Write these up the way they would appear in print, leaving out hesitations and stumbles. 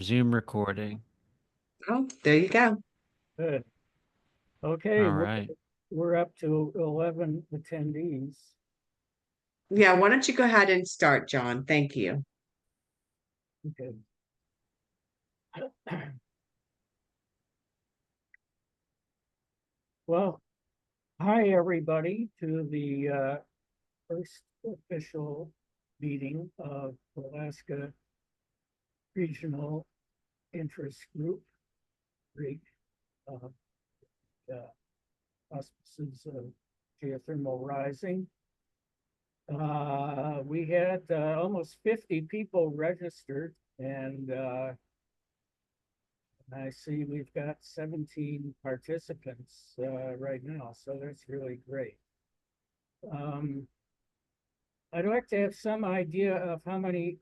Zoom recording. Oh, there you go. Good. Okay, All we're, right. we're up to 11 attendees. Yeah, why don't you go ahead and start, John? Thank you. Okay. Well, hi everybody to the first official meeting of Alaska Regional Interest Group, RIG, uh, auspices of Geothermal Rising. We had almost 50 people registered, and I see we've got 17 participants right now, so that's really great. I'd like to have some idea of how many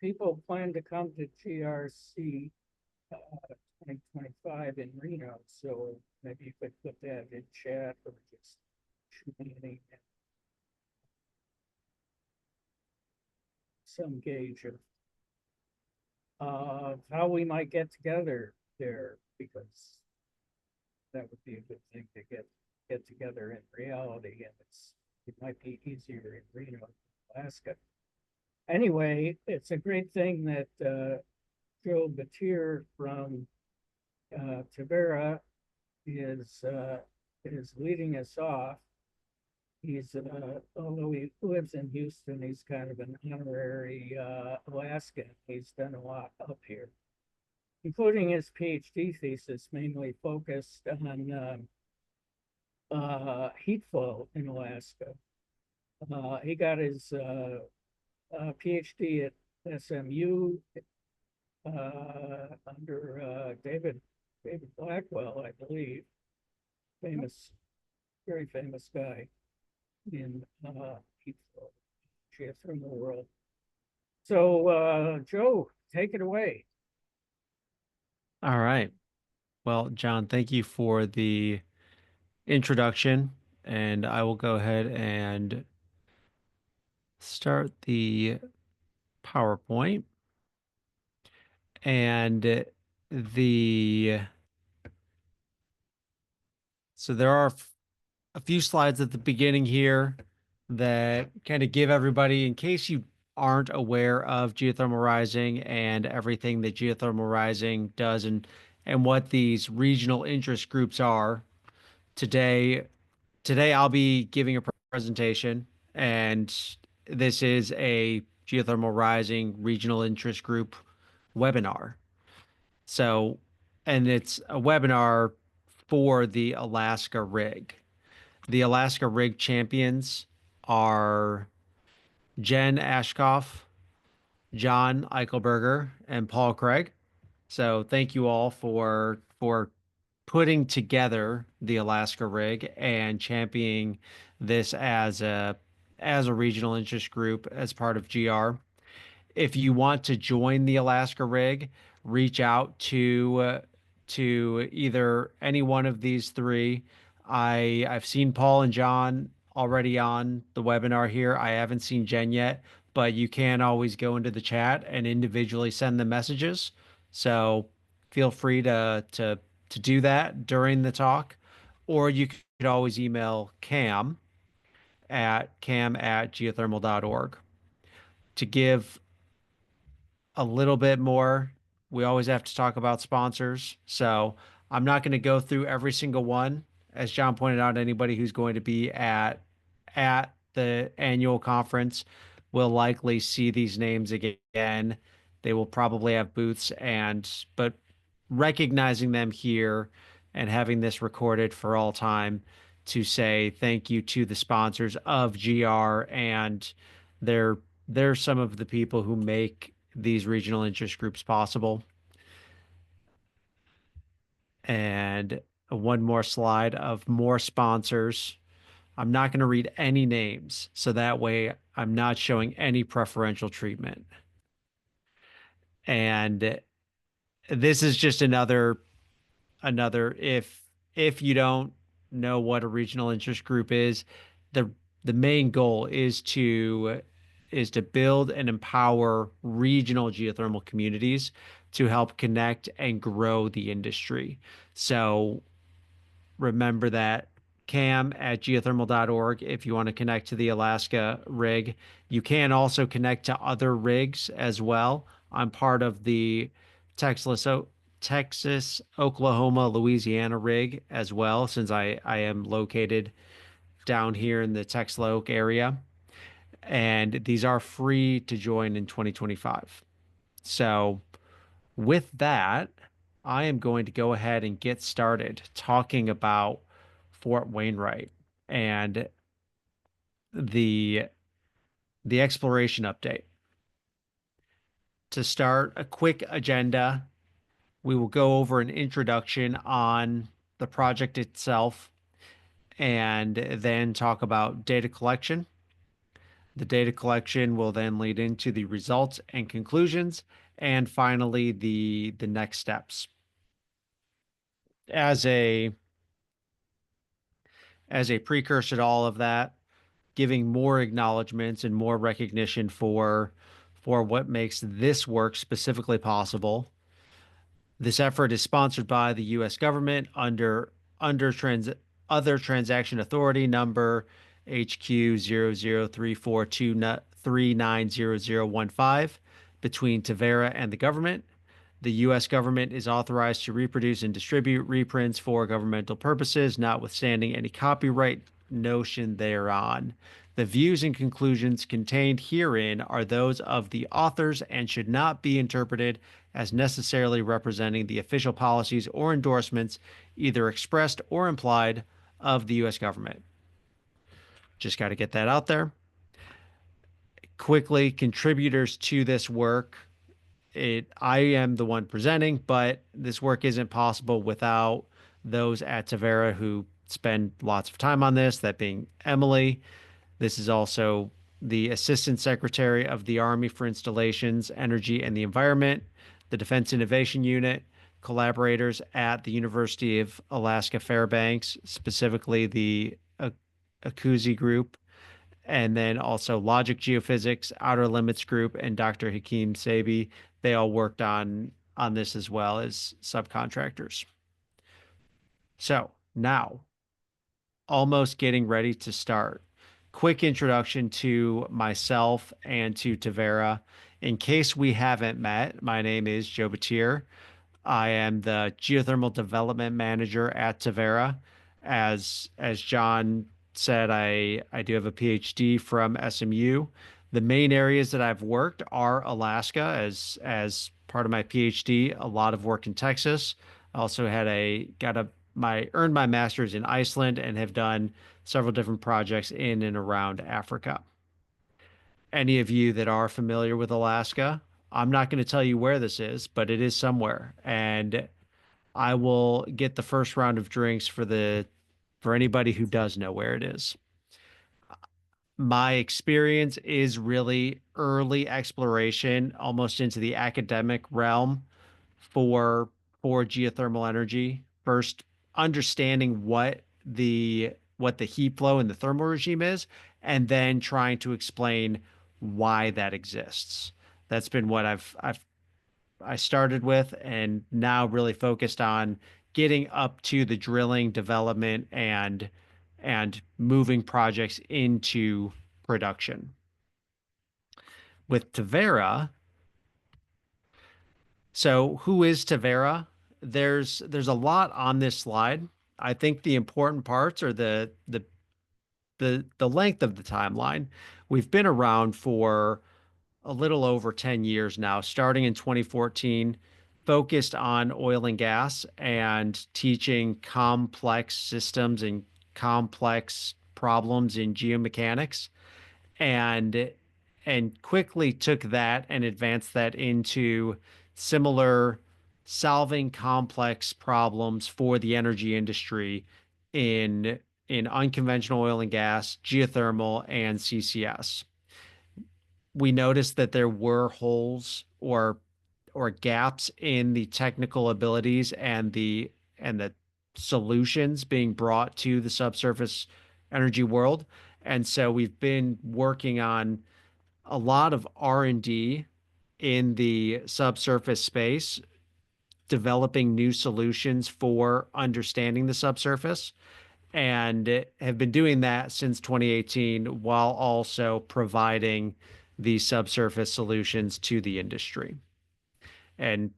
people plan to come to GRC 2025 in Reno. So maybe you could put that in chat or just shoot me an email. Some gauge of how we might get together there, because that would be a good thing to get together in reality, and it might be easier in Reno, Alaska. Anyway, it's a great thing that Joe Batir from Tavera is leading us off. He's although he lives in Houston, he's kind of an honorary Alaskan. He's done a lot up here, including his PhD thesis, mainly focused on heat flow in Alaska. He got his PhD at SMU under David Blackwell, I believe, famous, very famous guy in heat flow, geothermal world. So, Joe, take it away. All right. Well, John, thank you for the introduction, and I will go ahead and start the PowerPoint. And the so there are a few slides at the beginning here that kind of give everybody, in case you aren't aware of geothermal rising and everything that geothermal rising does and what these regional interest groups are. Today, today I'll be giving a presentation, and this is a geothermal rising regional interest group webinar. So, and it's a webinar for the Alaska rig. The Alaska rig champions are Jen Ashkoff, John Eichelberger, and Paul Craig. So thank you all for putting together the Alaska rig and championing this as a regional interest group as part of GR. If you want to join the Alaska rig, reach out to either any one of these three. I've seen Paul and John already on the webinar here. I haven't seen Jen yet, but you can always go into the chat and individually send them messages. So feel free to do that during the talk, or you could always email cam at geothermal.org to give a little bit more. We always have to talk about sponsors. So I'm not going to go through every single one. As John pointed out, anybody who's going to be at the annual conference will likely see these names again. They will probably have booths, but recognizing them here and having this recorded for all time to say thank you to the sponsors of GR, and they're they're some of the people who make these regional interest groups possible. And one more slide of more sponsors. I'm not going to read any names, so that way I'm not showing any preferential treatment. And this is just another if you don't know what a regional interest group is, the the main goal is to is to build and empower regional geothermal communities to help connect and grow the industry. So remember that cam at geothermal.org if you want to connect to the Alaska rig. You can also connect to other rigs as well. I'm part of the Texas, Texas, Oklahoma, Louisiana rig as well, since I am located down here in the Texas Oak area. And these are free to join in 2025. So with that, I am going to go ahead and get started talking about Fort Wainwright and the the exploration update. To start, a quick agenda. We will go over an introduction on the project itself and then talk about data collection. The data collection will then lead into the results and conclusions, and finally the next steps. As a precursor to all of that, giving more acknowledgments and more recognition for what makes this work specifically possible. This effort is sponsored by the U.S. government under other transaction authority number HQ 003423900015 between Tavera and the government. The U.S. government is authorized to reproduce and distribute reprints for governmental purposes, notwithstanding any copyright notion thereon. The views and conclusions contained herein are those of the authors and should not be interpreted as necessarily representing the official policies or endorsements, either expressed or implied, of the U.S. government. Just got to get that out there. Quickly, contributors to this work. I am the one presenting, but this work isn't possible without those at Tavera who spend lots of time on this, that being Emily. This is also the Assistant Secretary of the Army for Installations, Energy, and the Environment, the Defense Innovation Unit, collaborators at the University of Alaska Fairbanks, specifically the Akuzi Group, and then also Logic Geophysics, Outer Limits Group, and Dr. Hakeem Sabi. They all worked on this as well as subcontractors. So now, almost getting ready to start. Quick introduction to myself and to Tavera. In case we haven't met, my name is Joe Batir. I am the Geothermal Development Manager at Tavera. As John said, I do have a PhD from SMU. The main areas that I've worked are Alaska as part of my PhD, a lot of work in Texas. I also earned my master's in Iceland and have done several different projects in and around Africa. Any of you that are familiar with Alaska, I'm not going to tell you where this is, but it is somewhere. And I will get the first round of drinks for anybody who does know where it is. My experience is really early exploration, almost into the academic realm for geothermal energy. First, understanding what the heat flow and the thermal regime is, and then trying to explain why that exists. That's been what I started with, and now really focused on getting up to the drilling, development, and moving projects into production. With Tavera, so who is Tavera? There's a lot on this slide. I think the important parts are the length of the timeline. We've been around for a little over 10 years now, starting in 2014, focused on oil and gas and teaching complex systems and complex problems in geomechanics, and quickly took that and advanced that into similar solving complex problems for the energy industry in unconventional oil and gas, geothermal, and CCS. We noticed that there were holes or gaps in the technical abilities and the solutions being brought to the subsurface energy world. And so we've been working on a lot of R&D in the subsurface space, developing new solutions for understanding the subsurface, and have been doing that since 2018 while also providing the subsurface solutions to the industry. And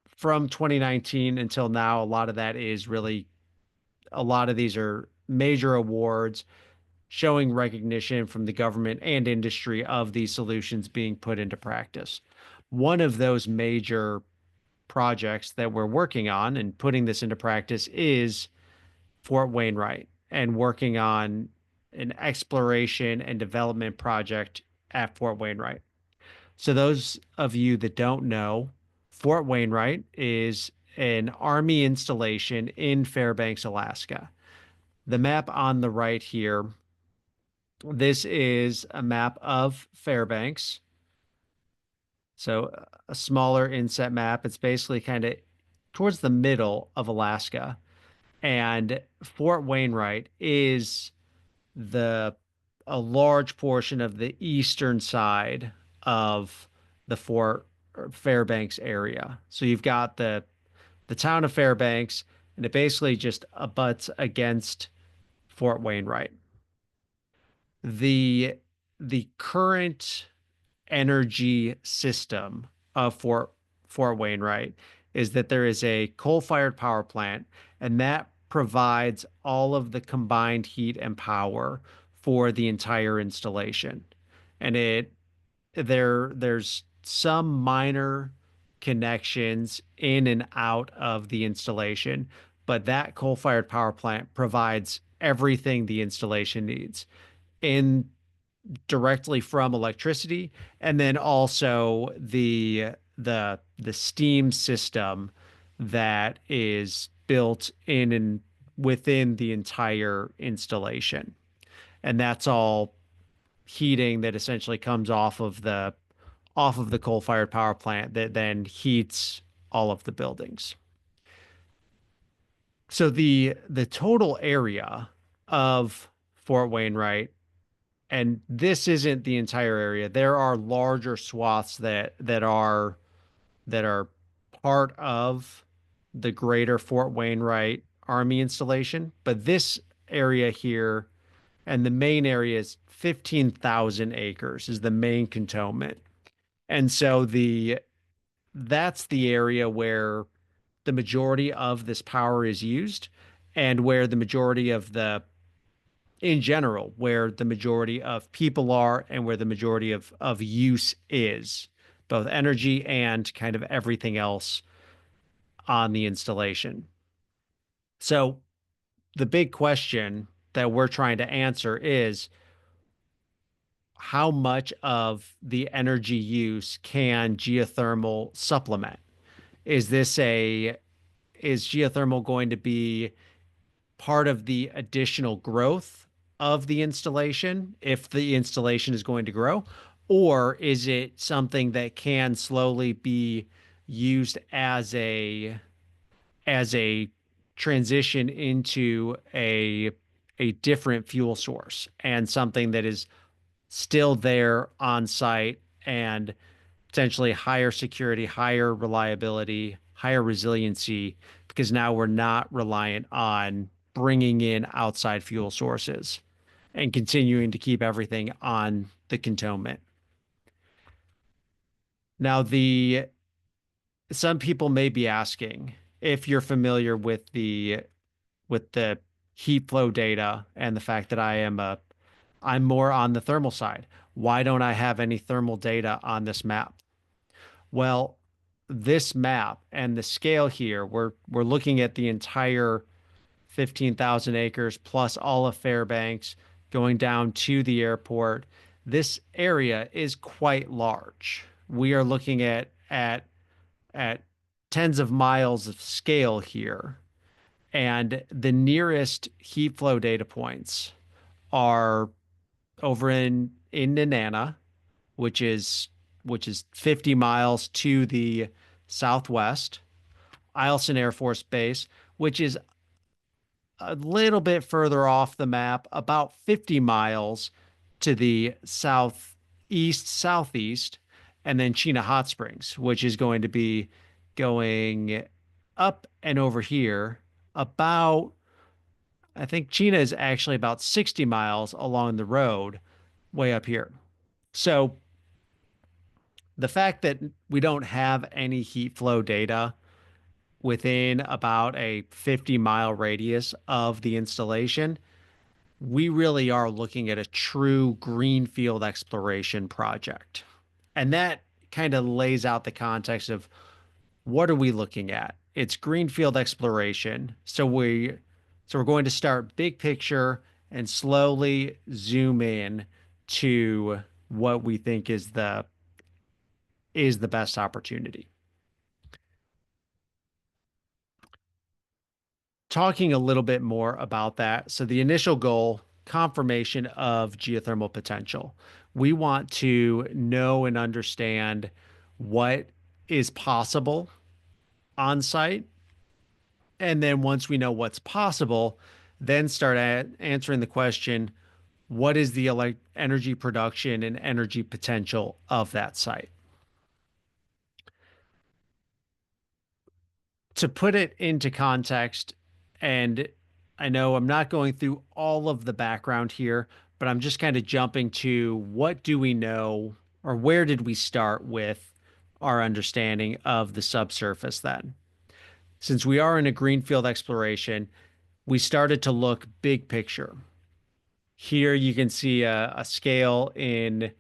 from 2019 until now, a lot of these are major awards showing recognition from the government and industry of these solutions being put into practice. One of those major projects that we're working on and putting this into practice is Fort Wainwright and working on an exploration and development project at Fort Wainwright. So, those of you that don't know, Fort Wainwright is an Army installation in Fairbanks, Alaska. The map on the right here, this is a map of Fairbanks. So, a smaller inset map. It's basically kind of towards the middle of Alaska. And Fort Wainwright is the a large portion of the eastern side of the Fort Fairbanks area. So you've got the town of Fairbanks, and it basically just abuts against Fort Wainwright. The the current energy system of Fort Wainwright is that there is a coal-fired power plant, and that provides all of the combined heat and power for the entire installation. And there's some minor connections in and out of the installation, but that coal-fired power plant provides everything the installation needs in directly from electricity, and then also the steam system that is built in and within the entire installation. And that's all heating that essentially comes off of the coal-fired power plant that then heats all of the buildings. So the total area of Fort Wainwright, and this isn't the entire area. There are larger swaths that are part of the greater Fort Wainwright Army installation, but this area here and the main area is 15,000 acres is the main cantonment. And so that's the area where the majority of this power is used and where the majority of the in general, where the majority of people are and where the majority of use is, both energy and kind of everything else on the installation. So the big question that we're trying to answer is how much of the energy use can geothermal supplement? Is geothermal going to be part of the additional growth of the installation if the installation is going to grow? Or is it something that can slowly be used as a transition into a different fuel source and something that is still there on site and potentially higher security, higher reliability, higher resiliency, because now we're not reliant on bringing in outside fuel sources and continuing to keep everything on the cantonment. Now, some people may be asking if you're familiar with the heat flow data and the fact that I'm more on the thermal side. Why don't I have any thermal data on this map? Well, this map and the scale here, we're looking at the entire 15,000 acres plus all of Fairbanks going down to the airport. This area is quite large. We are looking at tens of miles of scale here. And the nearest heat flow data points are over in Nenana, which is 50 miles to the southwest, Eielson Air Force Base, which is a little bit further off the map, about 50 miles to the southeast, southeast, and then Chena Hot Springs, which is going to be going up and over here about, I think Chena is actually about 60 miles along the road way up here. So the fact that we don't have any heat flow data within about a 50-mile radius of the installation, we really are looking at a true greenfield exploration project. And that kind of lays out the context of what are we looking at? It's greenfield exploration. So we're going to start big picture and slowly zoom in to what we think is the best opportunity. Talking a little bit more about that. So the initial goal, confirmation of geothermal potential. We want to know and understand what is possible on site. And then once we know what's possible, then start answering the question, what is the energy production and energy potential of that site? To put it into context, and I know I'm not going through all of the background here, but I'm just kind of jumping to what do we know or where did we start with our understanding of the subsurface then? Since we are in a greenfield exploration, we started to look big picture. Here you can see a scale in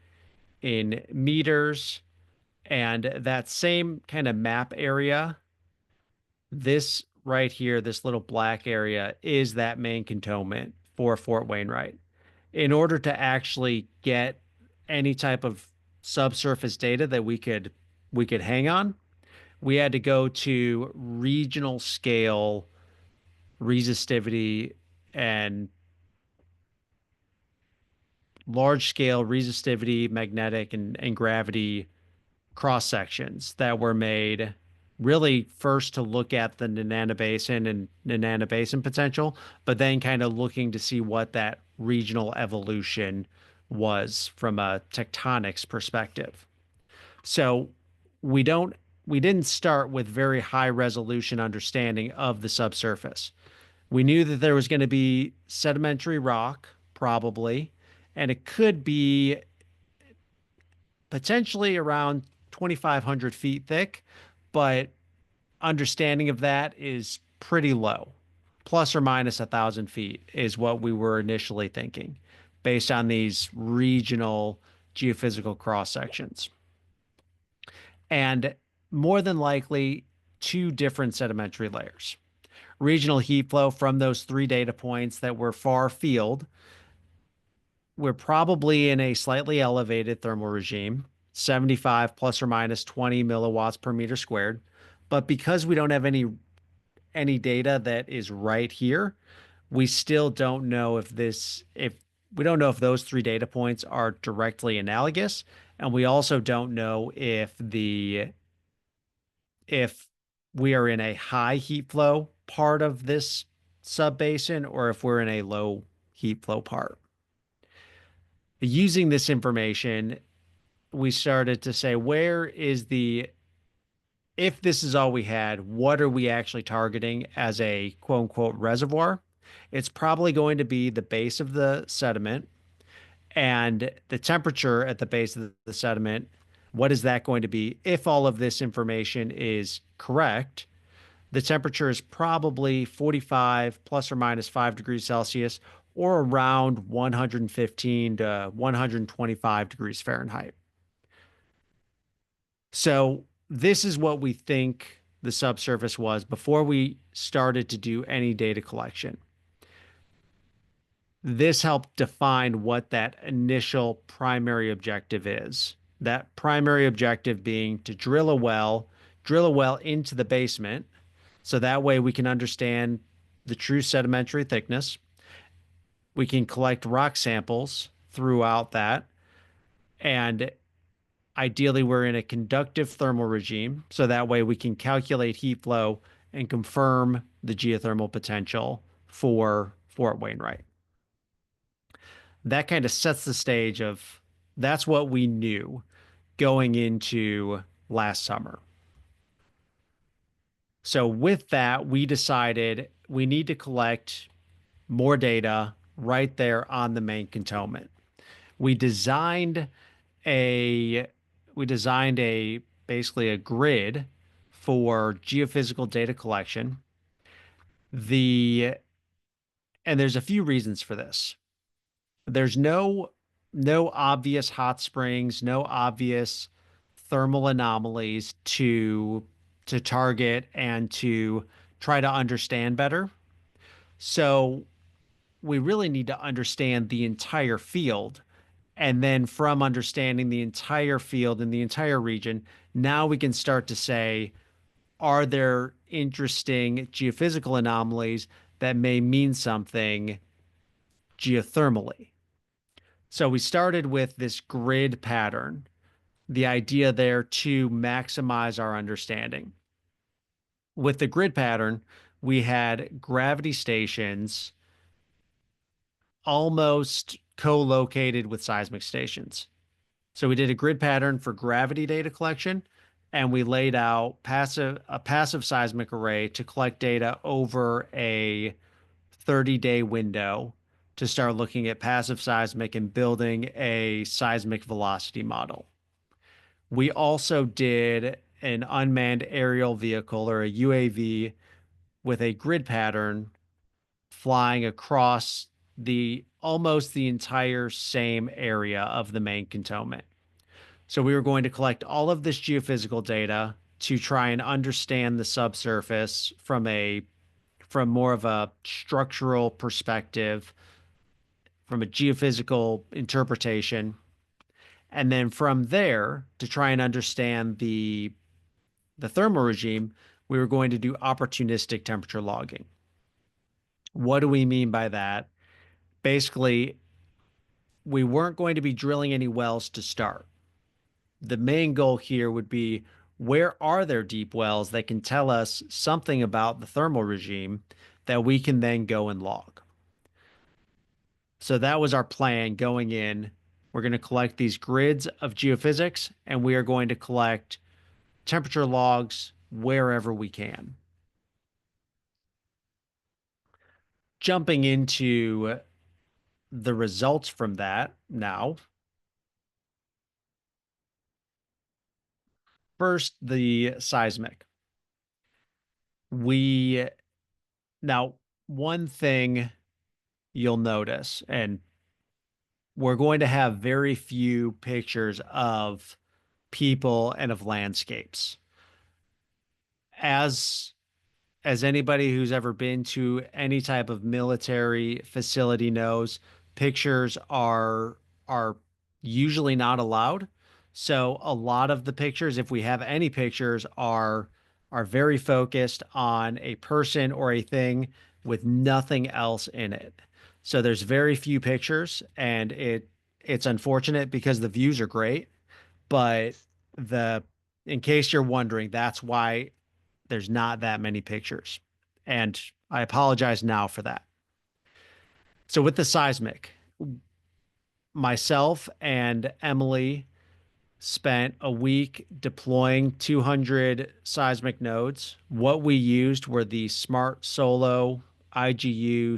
meters, and that same kind of map area, this right here, this little black area is that main cantonment for Fort Wainwright. In order to actually get any type of subsurface data that we could hang on, we had to go to regional scale resistivity and large scale resistivity, magnetic, and gravity cross sections that were made really first to look at the Nanana Basin and Nanana Basin potential, but then kind of looking to see what that regional evolution was from a tectonics perspective. So we don't we didn't start with very high resolution understanding of the subsurface. We knew that there was going to be sedimentary rock, probably, and it could be potentially around 2,500 feet thick, but understanding of that is pretty low. Plus or minus 1,000 feet is what we were initially thinking based on these regional geophysical cross sections. And more than likely, two different sedimentary layers. Regional heat flow from those three data points that were far field. We're probably in a slightly elevated thermal regime, 75 plus or minus 20 milliwatts per meter squared. But because we don't have any data that is right here, we still don't know if we don't know if those three data points are directly analogous, and we also don't know if we are in a high heat flow part of this subbasin or if we're in a low heat flow part. Using this information, we started to say, if this is all we had, what are we actually targeting as a quote unquote reservoir? It's probably going to be the base of the sediment and the temperature at the base of the sediment. What is that going to be? If all of this information is correct, the temperature is probably 45 plus or minus 5 degrees Celsius or around 115 to 125 degrees Fahrenheit. So this is what we think the subsurface was before we started to do any data collection. This helped define what that initial primary objective is. That primary objective being to drill a well into the basement, so that way we can understand the true sedimentary thickness. We can collect rock samples throughout that. And ideally, we're in a conductive thermal regime, so that way we can calculate heat flow and confirm the geothermal potential for Fort Wainwright. that kind of sets the stage of that's what we knew going into last summer. So with that, we decided we need to collect more data right there on the main cantonment. We designed a we designed a basically a grid for geophysical data collection. The and there's a few reasons for this. There's no obvious hot springs, no obvious thermal anomalies to target and to try to understand better. So we really need to understand the entire field. And then from understanding the entire field and the entire region, now we can start to say, are there interesting geophysical anomalies that may mean something geothermally? So we started with this grid pattern, the idea there to maximize our understanding. With the grid pattern, we had gravity stations almost co-located with seismic stations. So we did a grid pattern for gravity data collection, and we laid out a passive seismic array to collect data over a 30-day window to start looking at passive seismic and building a seismic velocity model. We also did an unmanned aerial vehicle or a UAV with a grid pattern flying across the almost the entire same area of the main cantonment. So we were going to collect all of this geophysical data to try and understand the subsurface from more of a structural perspective, from a geophysical interpretation. And then from there, to try and understand the thermal regime, we were going to do opportunistic temperature logging. What do we mean by that? Basically, we weren't going to be drilling any wells to start. The main goal here would be, where are there deep wells that can tell us something about the thermal regime that we can then go and log? So that was our plan going in. We're going to collect these grids of geophysics, and we are going to collect temperature logs wherever we can. Jumping into the results from that now. First, the seismic. We now, one thing you'll notice, and we're going to have very few pictures of people and of landscapes. As anybody who's ever been to any type of military facility knows, pictures are usually not allowed. So a lot of the pictures, if we have any pictures, are very focused on a person or a thing with nothing else in it. So there's very few pictures, and it's unfortunate because the views are great, but the in case you're wondering, that's why there's not that many pictures. And I apologize now for that. So with the seismic, myself and Emily spent a week deploying 200 seismic nodes. What we used were the Smart Solo IGU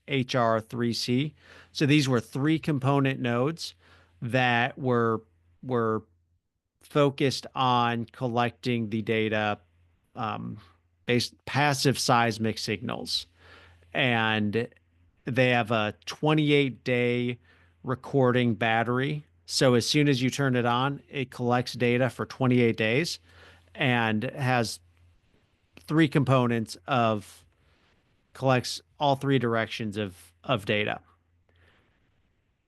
16HR3C. So these were 3-component nodes that were focused on collecting the data, based passive seismic signals. And they have a 28-day recording battery. So as soon as you turn it on, it collects data for 28 days and has 3 components of collects all 3 directions of data.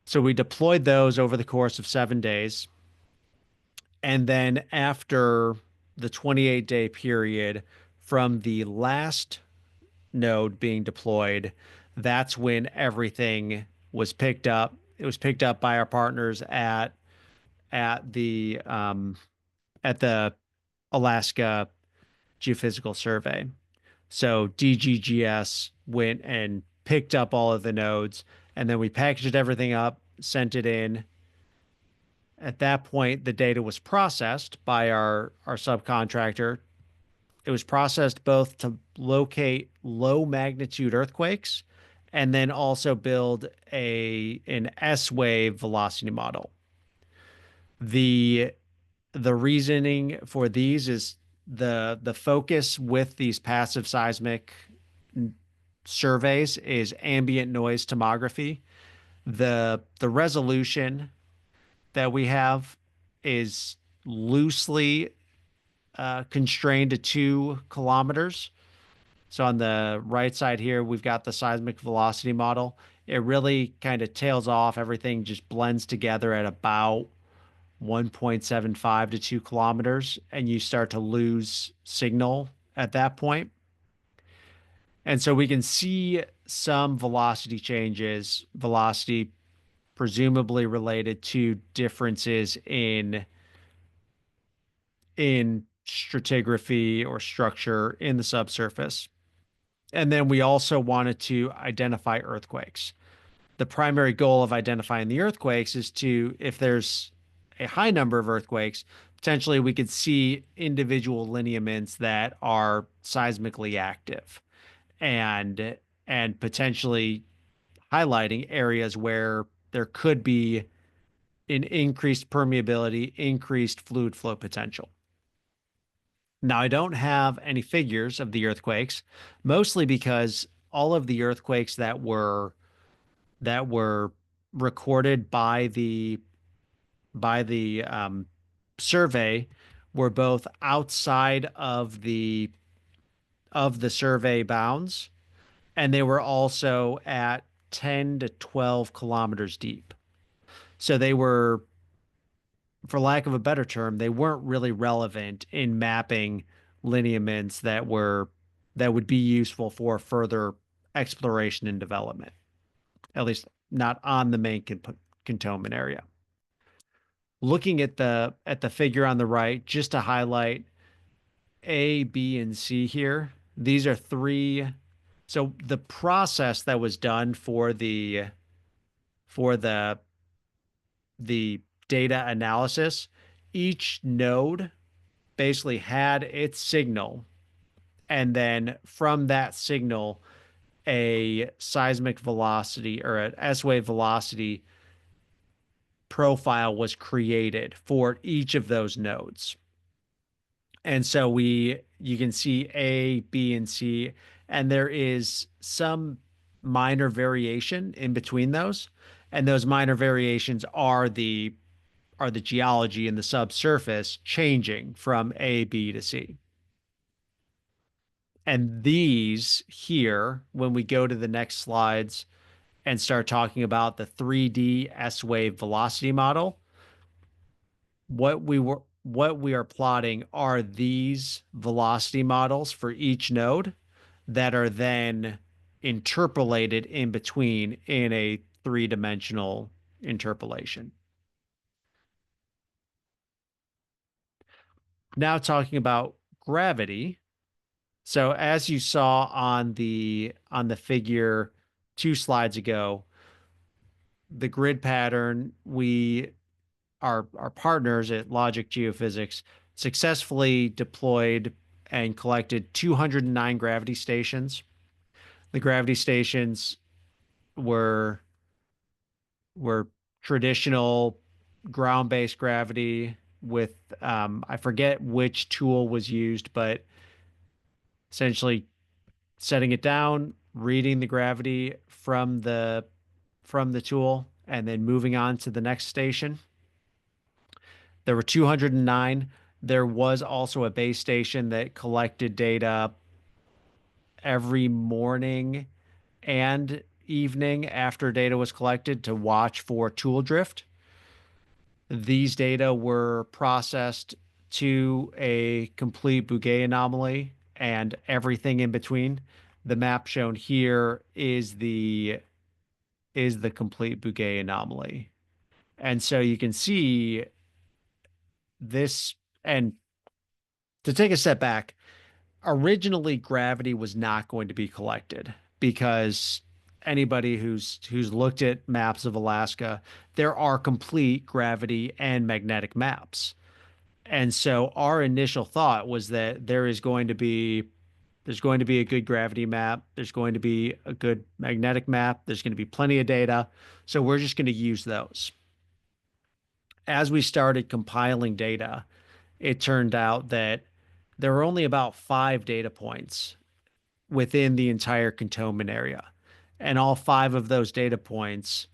So we deployed those over the course of 7 days. And then after the 28-day period from the last node being deployed, that's when everything was picked up. It was picked up by our partners at the Alaska Geophysical Survey. So DGGS went and picked up all of the nodes And then we packaged everything up, sent it in. At that point, the data was processed by our subcontractor. It was processed both to locate low magnitude earthquakes and then also build an S wave velocity model. The the reasoning for these is the focus with these passive seismic surveys is ambient noise tomography. The resolution that we have is loosely constrained to 2 kilometers. So on the right side here, we've got the seismic velocity model. It really kind of tails off. Everything just blends together at about 1.75 to 2 kilometers, and you start to lose signal at that point. And so we can see some velocity changes, velocity presumably related to differences in stratigraphy or structure in the subsurface. And then we also wanted to identify earthquakes. The primary goal of identifying the earthquakes is to, if there's a high number of earthquakes, potentially we could see individual lineaments that are seismically active and and potentially highlighting areas where there could be an increased permeability, increased fluid flow potential. Now, I don't have any figures of the earthquakes, mostly because all of the earthquakes that were recorded by the survey were both outside of the survey bounds, and they were also at 10 to 12 kilometers deep. So they were, for lack of a better term, they weren't really relevant in mapping lineaments that would be useful for further exploration and development, at least not on the main cantonment area. Looking at the figure on the right, just to highlight A, B, and C here, these are three. So the process that was done for the data analysis, each node basically had its signal, and then from that signal, a seismic velocity or an S wave velocity profile was created for each of those nodes. And so you can see A, B, and C, and there is some minor variation in between those. And those minor variations are the geology in the subsurface changing from A, B to C. And these here, when we go to the next slides and start talking about the 3D S wave velocity model, what we are plotting are these velocity models for each node that are then interpolated in between in a three-dimensional interpolation. Now talking about gravity. So as you saw on the figure 2 slides ago, the grid pattern, our partners at Logic Geophysics successfully deployed and collected 209 gravity stations. The gravity stations were were traditional ground-based gravity with I forget which tool was used, but essentially setting it down, reading the gravity from the tool, and then moving on to the next station. There were 209. There was also a base station that collected data every morning and evening after data was collected to watch for tool drift. These data were processed to a complete Bouguer anomaly and everything in between. The map shown here is the complete Bouguer anomaly. And so you can see this, and to take a step back, originally gravity was not going to be collected because anybody who's looked at maps of Alaska, there are complete gravity and magnetic maps. And so our initial thought was that there's going to be a good gravity map, there's going to be a good magnetic map, there's going to be plenty of data. So we're just going to use those. As we started compiling data, it turned out that there were only about 5 data points within the entire cantonment area. And all 5 of those data points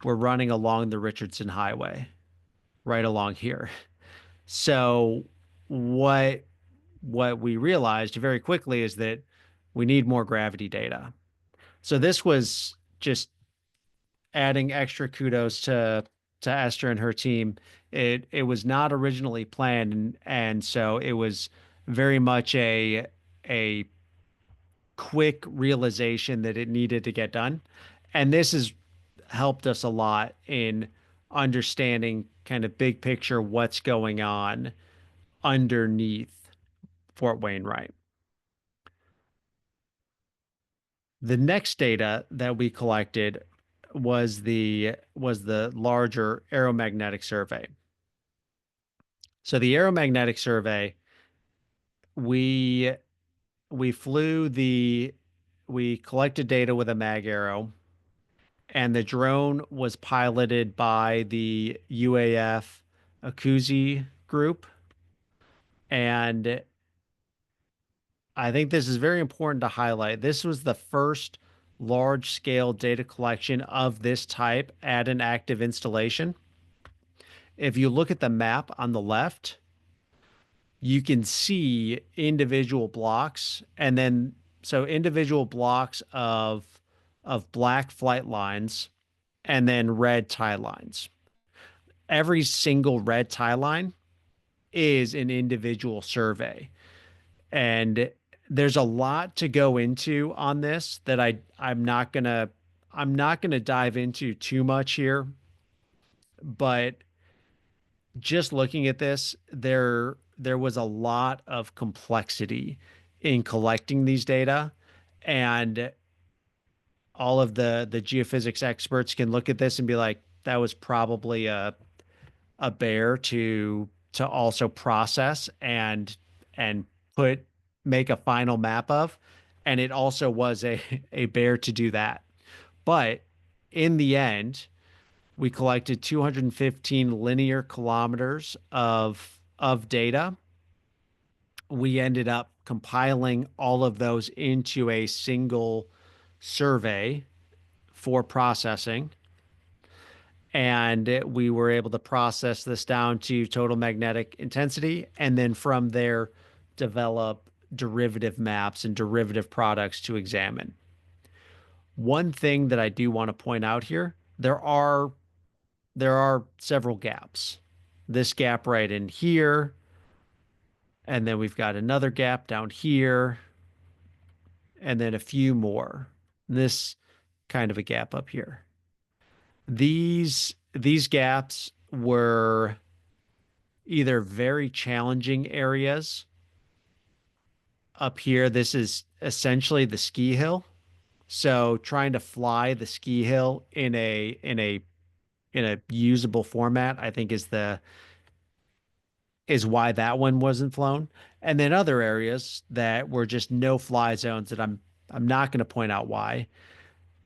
were running along the Richardson Highway, right along here. So what we realized very quickly is that we need more gravity data. So this was just adding extra kudos to Esther and her team. It was not originally planned, and so it was very much a quick realization that it needed to get done. And this has helped us a lot in understanding kind of big picture what's going on underneath Fort Wainwright. The next data that we collected was the larger aeromagnetic survey. So the aeromagnetic survey, we we flew the we collected data with a mag arrow, and the drone was piloted by the UAF Akuzi group. And I think this is very important to highlight. This was the first large scale data collection of this type at an active installation. If you look at the map on the left, you can see individual blocks, and then so individual blocks of black flight lines and then red tie lines. Every single red tie line is an individual survey. And there's a lot to go into on this that I'm not gonna dive into too much here, but just looking at this, there was a lot of complexity in collecting these data, and all of the geophysics experts can look at this and be like, that was probably a bear to also process and put make a final map of, and it also was a bear to do that. But in the end, we collected 215 linear kilometers of data. We ended up compiling all of those into a single survey for processing. And we were able to process this down to total magnetic intensity. And then from there, develop derivative maps and derivative products to examine. One thing that I do want to point out here, there are several gaps. This gap right in here, and then we've got another gap down here, and then a few more. This kind of a gap up here. These gaps were either very challenging areas. Up here, this is essentially the ski hill. So trying to fly the ski hill in a usable format, I think is why that one wasn't flown. And then other areas that were just no fly zones that I'm not going to point out why,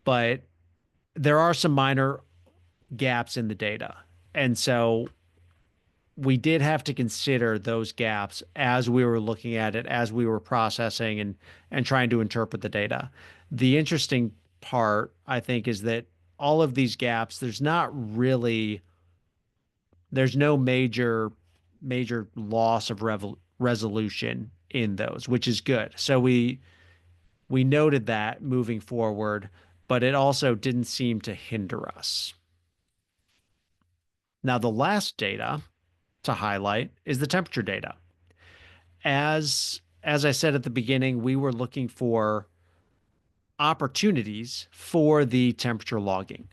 but there are some minor gaps in the data. And so we did have to consider those gaps as we were looking at it, as we were processing and trying to interpret the data. The interesting part, I think, is that all of these gaps, there's no major loss of resolution in those, which is good. So we noted that moving forward, but it also didn't seem to hinder us. Now, the last data to highlight is the temperature data. As I said at the beginning, we were looking for opportunities for the temperature logging.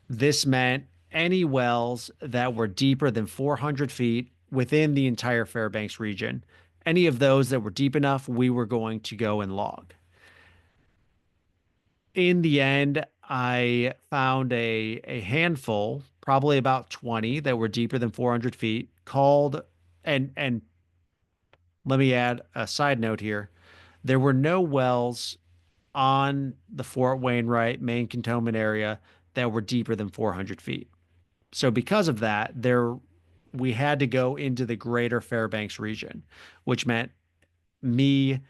This meant any wells that were deeper than 400 feet within the entire Fairbanks region. Any of those that were deep enough, we were going to go and log. In the end, I found a handful, probably about 20 that were deeper than 400 feet, called and let me add a side note here. There were no wells on the Fort Wainwright main cantonment area that were deeper than 400 feet. So because of that, we had to go into the greater Fairbanks region, which meant me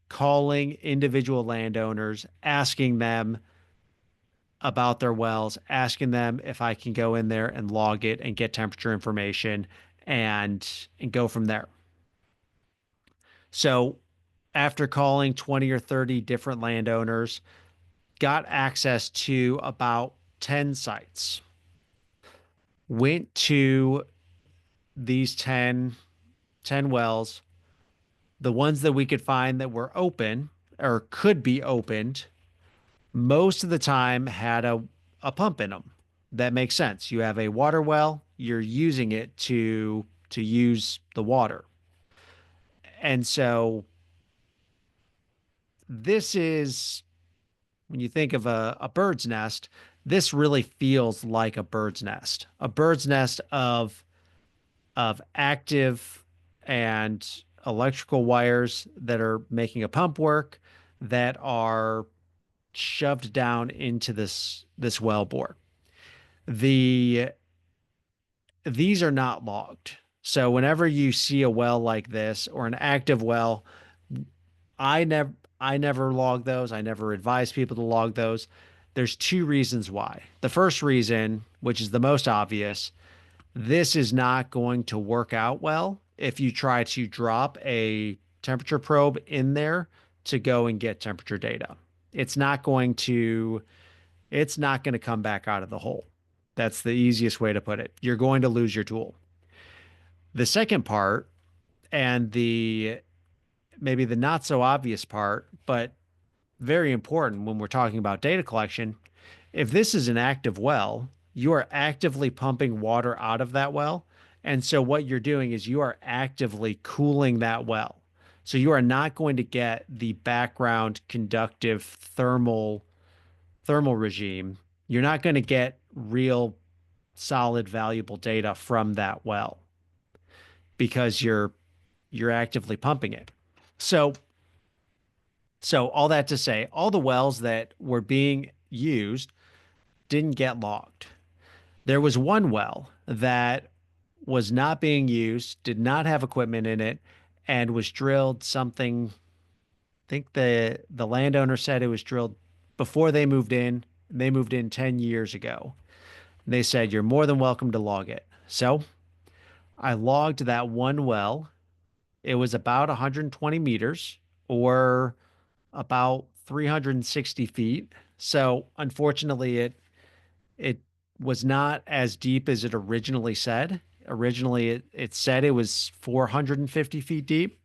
calling individual landowners, asking them about their wells, asking them if I can go in there and log it and get temperature information and go from there. So after calling 20 or 30 different landowners, got access to about 10 sites. Went to these 10 wells, the ones that we could find that were open or could be opened, most of the time had a pump in them. That makes sense. You have a water well, you're using it to use the water. And so this is when you think of a bird's nest, this really feels like a bird's nest. A bird's nest of active and electrical wires that are making a pump work that are shoved down into this well bore. The These are not logged. So whenever you see a well like this or an active well, I never log those. I never advise people to log those. There's two reasons why. The first reason, which is the most obvious, this is not going to work out well if you try to drop a temperature probe in there to go and get temperature data. It's not going to it's not going to come back out of the hole. That's the easiest way to put it. You're going to lose your tool. The second part, and the maybe the not so obvious part, but very important when we're talking about data collection, if this is an active well, you are actively pumping water out of that well. And so what you're doing is you are actively cooling that well. So you are not going to get the background conductive thermal regime. You're not going to get real solid valuable data from that well because you're actively pumping it. So all that to say, all the wells that were being used didn't get logged. There was one well that was not being used, did not have equipment in it, and was drilled something. I think the landowner said it was drilled before they moved in. They moved in 10 years ago. They said, you're more than welcome to log it. So I logged that one well. It was about 120 meters or about 360 feet. So unfortunately, it was not as deep as it originally said. Originally, it said it was 450 feet deep,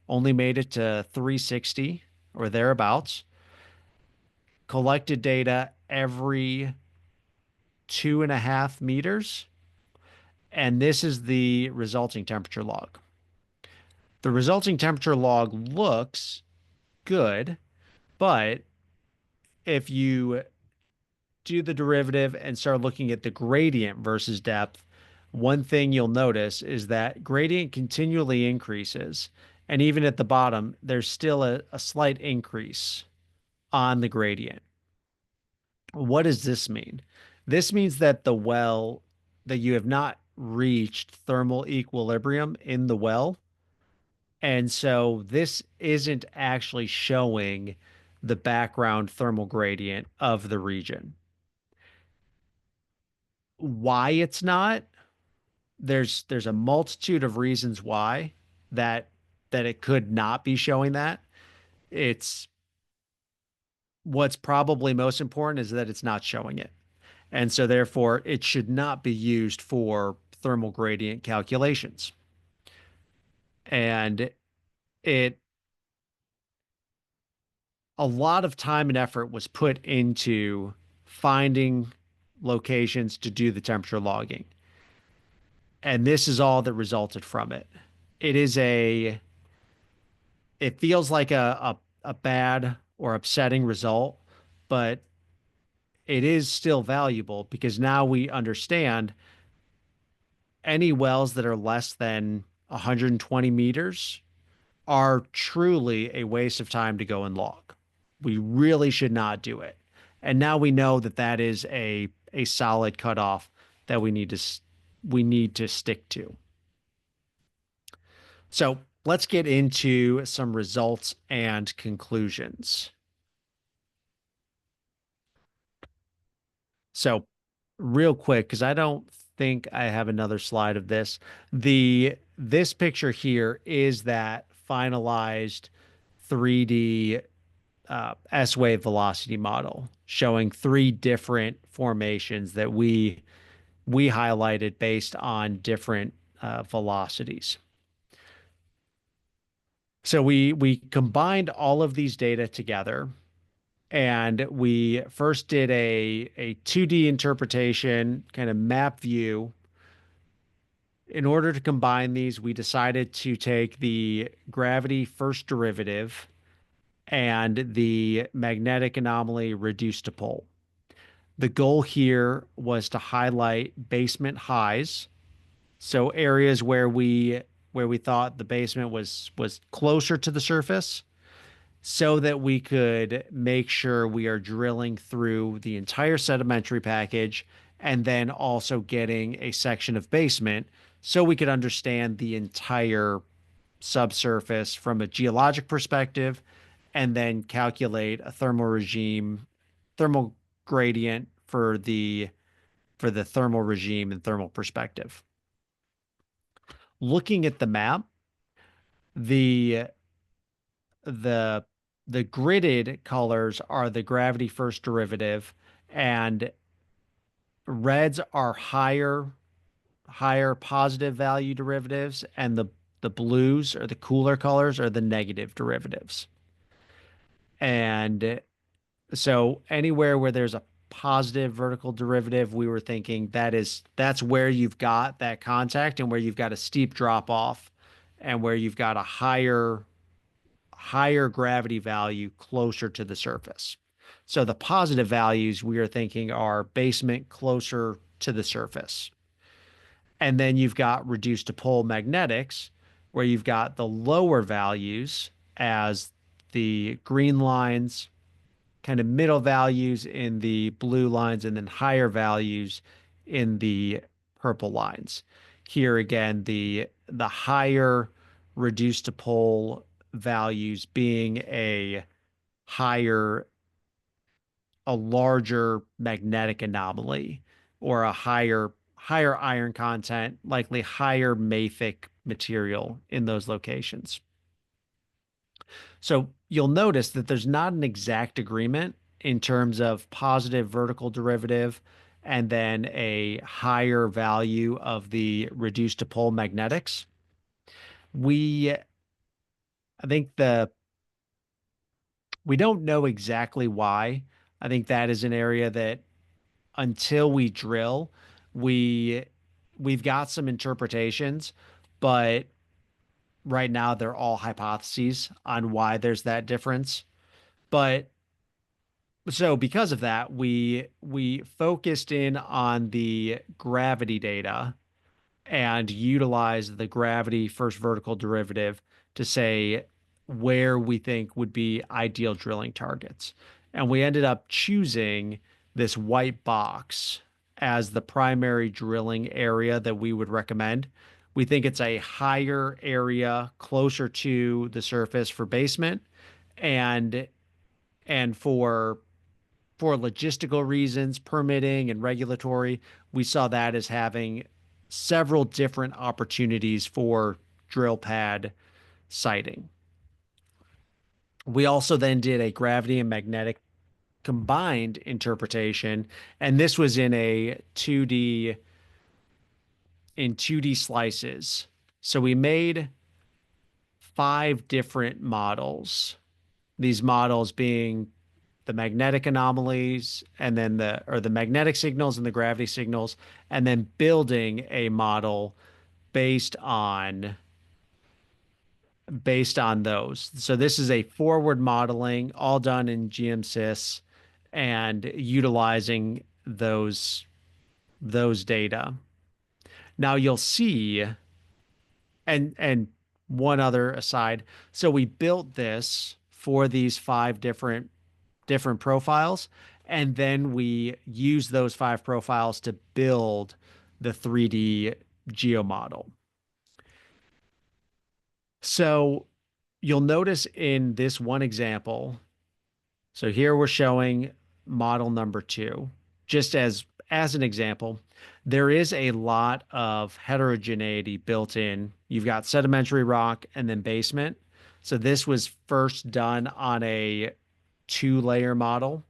only made it to 360 or thereabouts. Collected data every 2.5 meters. And this is the resulting temperature log. The resulting temperature log looks good, but if you do the derivative and start looking at the gradient versus depth, one thing you'll notice is that gradient continually increases. And even at the bottom, there's still a slight increase on the gradient. What does this mean? This means that that you have not reached thermal equilibrium in the well. And so this isn't actually showing the background thermal gradient of the region. Why it's not, there's a multitude of reasons why that it could not be showing that. It's what's probably most important is that it's not showing it. And so therefore it should not be used for thermal gradient calculations. And it a lot of time and effort was put into finding locations to do the temperature logging. And this is all that resulted from it. It is it feels like a bad or upsetting result, but it is still valuable because now we understand any wells that are less than 120 meters are truly a waste of time to go and log. We really should not do it. And now we know that that is a solid cutoff that we need to stick to. So let's get into some results and conclusions. So real quick, because I don't think I have another slide of this. This picture here is that finalized 3D S-wave velocity model showing three different formations that we highlighted based on different velocities. So we combined all of these data together, and we first did a 2D interpretation, kind of map view. In order to combine these, we decided to take the gravity first derivative and the magnetic anomaly reduced to pole. The goal here was to highlight basement highs, so areas where we thought the basement was closer to the surface, so that we could make sure we are drilling through the entire sedimentary package and then also getting a section of basement so we could understand the entire subsurface from a geologic perspective and then calculate a thermal gradient for the thermal regime and thermal perspective. Looking at the map, the the the gridded colors are the gravity first derivative, and reds are higher positive value derivatives, and the blues or the cooler colors are the negative derivatives. And so anywhere where there's a positive vertical derivative, we were thinking that's where you've got that contact and where you've got a steep drop off and where you've got a higher gravity value closer to the surface. So the positive values we are thinking are basement closer to the surface. And then you've got reduced to pole magnetics, where you've got the lower values as the green lines, kind of middle values in the blue lines, and then higher values in the purple lines. Here again, the higher reduced to pole values being higher, a larger magnetic anomaly or a higher iron content, likely higher mafic material in those locations. So you'll notice that there's not an exact agreement in terms of positive vertical derivative and then a higher value of the reduced to pole magnetics. I think we don't know exactly why. I think that is an area that until we drill, we we've got some interpretations, but right now they're all hypotheses on why there's that difference. But so because of that, we focused in on the gravity data and utilized the gravity first vertical derivative to say where we think would be ideal drilling targets. And we ended up choosing this white box as the primary drilling area that we would recommend. We think it's a higher area closer to the surface for basement, and for logistical reasons, permitting and regulatory, we saw that as having several different opportunities for drill pad siting. We also then did a gravity and magnetic combined interpretation, and this was in 2D slices. So we made 5 different models. These models being the magnetic anomalies and then the magnetic signals and the gravity signals, and then building a model based on those. So this is a forward modeling all done in GMSys, and utilizing those data. Now you'll see, and one other aside, so we built this for these five different profiles, and then we use those five profiles to build the 3D geomodel. So you'll notice in this one example, so here we're showing model number 2, just as an example, there is a lot of heterogeneity built in. You've got sedimentary rock and then basement. So this was first done on a 2-layer model,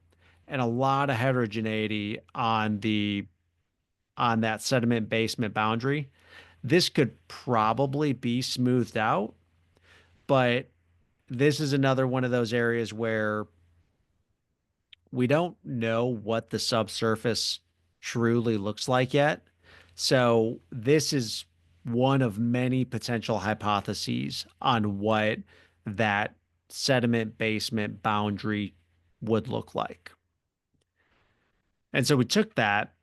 and a lot of heterogeneity on that sediment basement boundary. This could probably be smoothed out, but this is another one of those areas where we don't know what the subsurface truly looks like yet. So this is one of many potential hypotheses on what that sediment basement boundary would look like. And so we took that,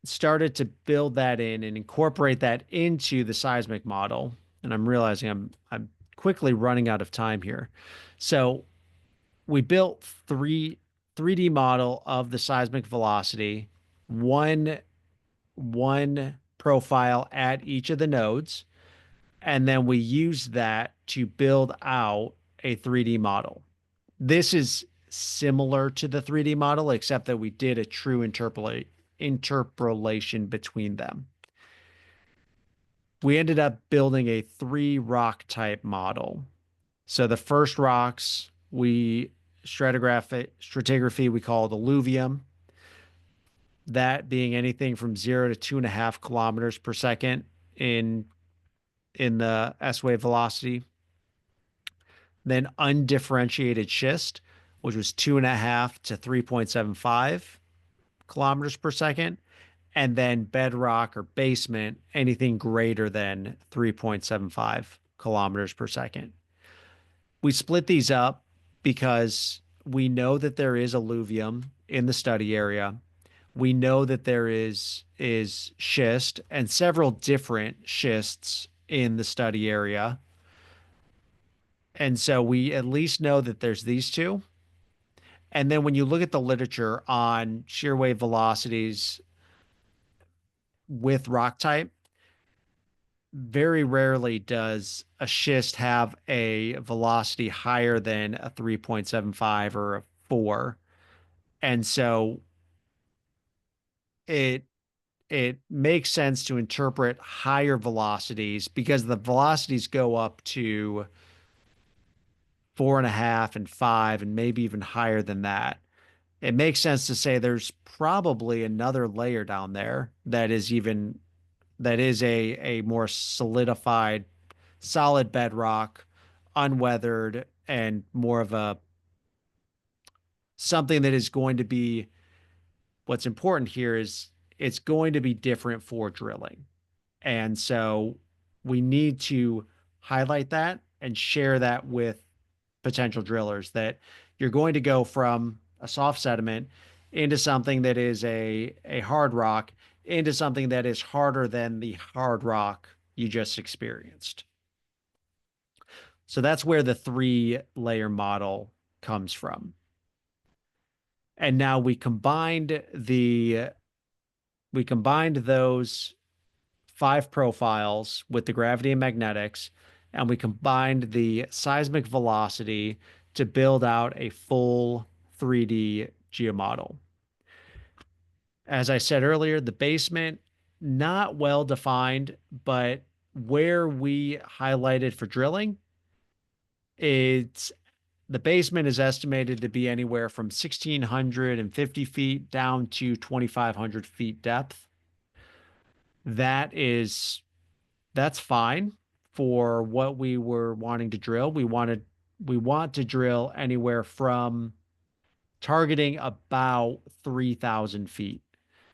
started to build that in and incorporate that into the seismic model. And I'm realizing I'm quickly running out of time here. So we built 3D model of the seismic velocity, one profile at each of the nodes, and then we used that to build out a 3D model. This is similar to the 3D model, except that we did a true interpolation between them. We ended up building a 3 rock type model. So the first rocks stratigraphy we call alluvium, that being anything from 0 to 2.5 kilometers per second in the S wave velocity. Then undifferentiated schist, which was 2.5 to 3.75 kilometers per second. And then bedrock or basement, anything greater than 3.75 kilometers per second. We split these up because we know that there is alluvium in the study area. We know that there is schist and several different schists in the study area. And so we at least know that there's these two. And then when you look at the literature on shear wave velocities with rock type, very rarely does a schist have a velocity higher than a 3.75 or a 4. And so it makes sense to interpret higher velocities because the velocities go up to 4.5 and 5 and maybe even higher than that. It makes sense to say there's probably another layer down there that is a more solidified, solid bedrock, unweathered, and more of a something that is going to be what's important here is it's going to be different for drilling. And so we need to highlight that and share that with potential drillers that you're going to go from a soft sediment into something that is a hard rock into something that is harder than the hard rock you just experienced. So that's where the 3-layer model comes from. And now we combined those 5 profiles with the gravity and magnetics, and we combined the seismic velocity to build out a full 3D geomodel. As I said earlier, the basement, not well defined, but where we highlighted for drilling, the basement is estimated to be anywhere from 1,650 feet down to 2,500 feet depth. That's fine for what we were wanting to drill. We want to drill anywhere from targeting about 3,000 feet.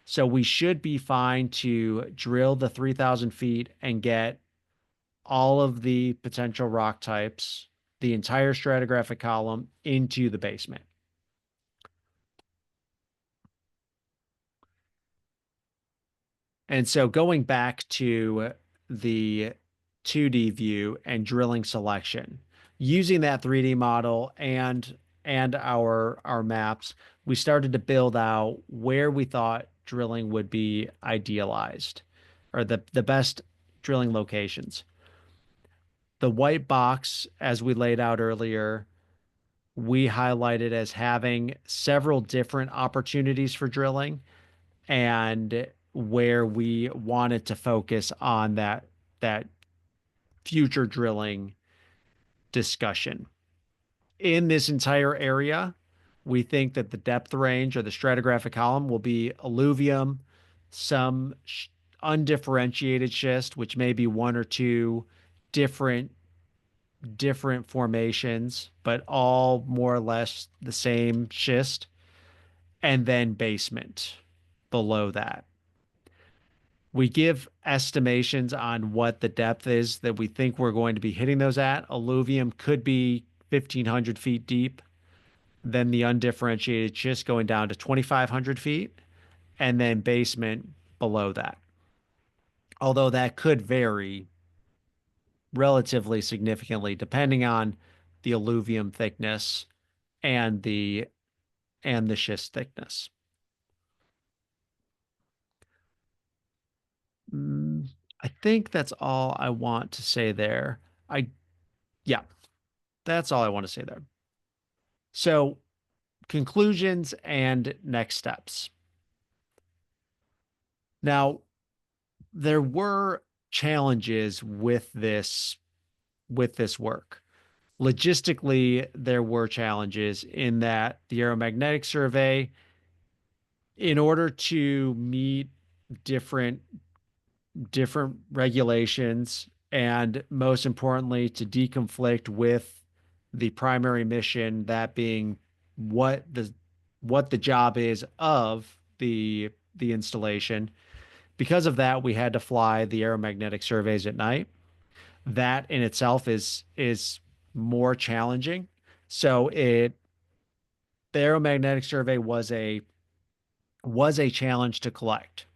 So we should be fine to drill the 3,000 feet and get all of the potential rock types, the entire stratigraphic column into the basement. And so going back to the 2D view and drilling selection, using that 3D model and our maps, we started to build out where we thought drilling would be idealized or the best drilling locations. The white box, as we laid out earlier, we highlighted as having several different opportunities for drilling and where we wanted to focus on that future drilling discussion. In this entire area, we think that the depth range or the stratigraphic column will be alluvium, some undifferentiated schist, which may be one or two different formations, but all more or less the same schist, and then basement below that. We give estimations on what the depth is that we think we're going to be hitting those at. Alluvium could be 1,500 feet deep, then the undifferentiated schist going down to 2,500 feet, and then basement below that. Although that could vary relatively significantly depending on the alluvium thickness and the schist thickness. I think that's all I want to say there. Yeah, that's all I want to say there. So, conclusions and next steps. Now, there were challenges with this work. Logistically, there were challenges in that the aeromagnetic survey, in order to meet different regulations and most importantly to deconflict with the primary mission, that being what the job is of the installation. Because of that, we had to fly the aeromagnetic surveys at night. That in itself is more challenging. So the aeromagnetic survey was a challenge to collect.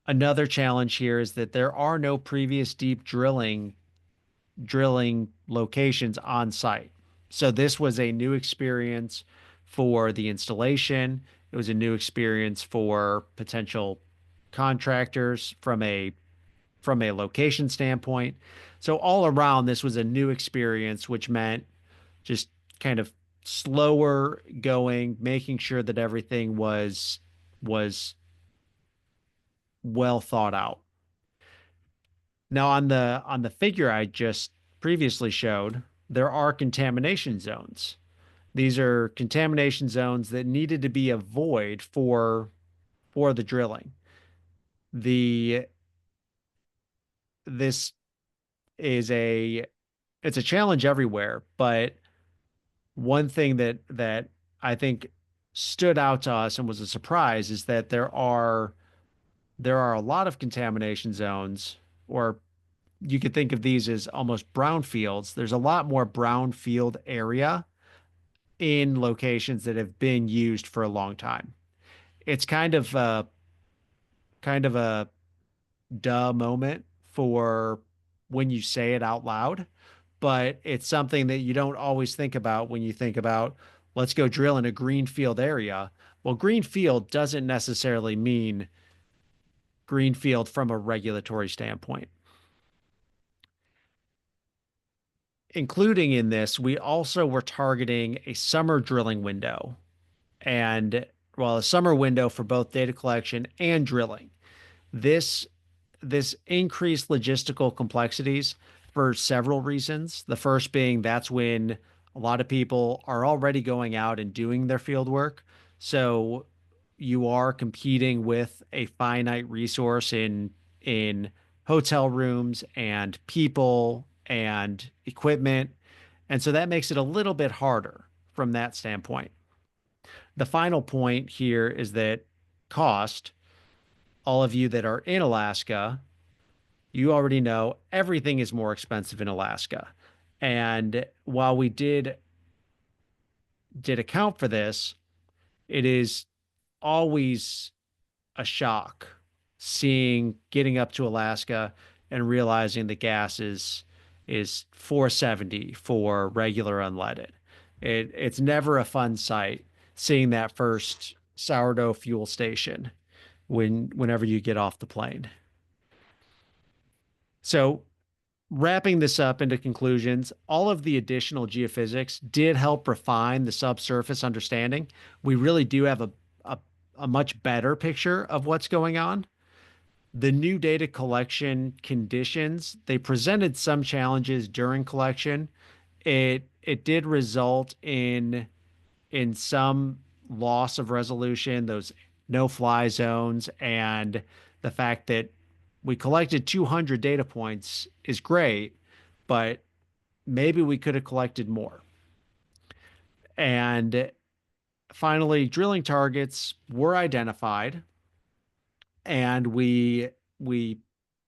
Another challenge here is that there are no previous deep drilling locations on site. So this was a new experience for the installation. It was a new experience for potential contractors from a location standpoint. So all around, this was a new experience, which meant just kind of slower going, making sure that everything was well thought out. Now on the figure I just previously showed, there are contamination zones. These are contamination zones that needed to be a void for the drilling. This is it's a challenge everywhere, but one thing that I think stood out to us and was a surprise is that there are a lot of contamination zones, or you could think of these as almost brownfields. There's a lot more brownfield area in locations that have been used for a long time. It's kind of a duh moment for when you say it out loud, but it's something that you don't always think about when you think about let's go drill in a greenfield area. Well, greenfield doesn't necessarily mean greenfield from a regulatory standpoint. Including in this, we also were targeting a summer drilling window and, well, a summer window for both data collection and drilling. This increased logistical complexities for several reasons. The first being that's when a lot of people are already going out and doing their field work. So you are competing with a finite resource in hotel rooms and people and equipment. And so that makes it a little bit harder from that standpoint. The final point here is that cost, all of you that are in Alaska, you already know everything is more expensive in Alaska. And while we did account for this, it is always a shock getting up to Alaska and realizing the gas is 470 for regular unleaded. It's never a fun sight seeing that first sourdough fuel station whenever you get off the plane. So wrapping this up into conclusions, all of the additional geophysics did help refine the subsurface understanding. We really do have a, a much better picture of what's going on. The new data collection conditions, they presented some challenges during collection. It did result in some loss of resolution, those no-fly zones, and the fact that we collected 200 data points is great, but maybe we could have collected more. And finally, drilling targets were identified, and we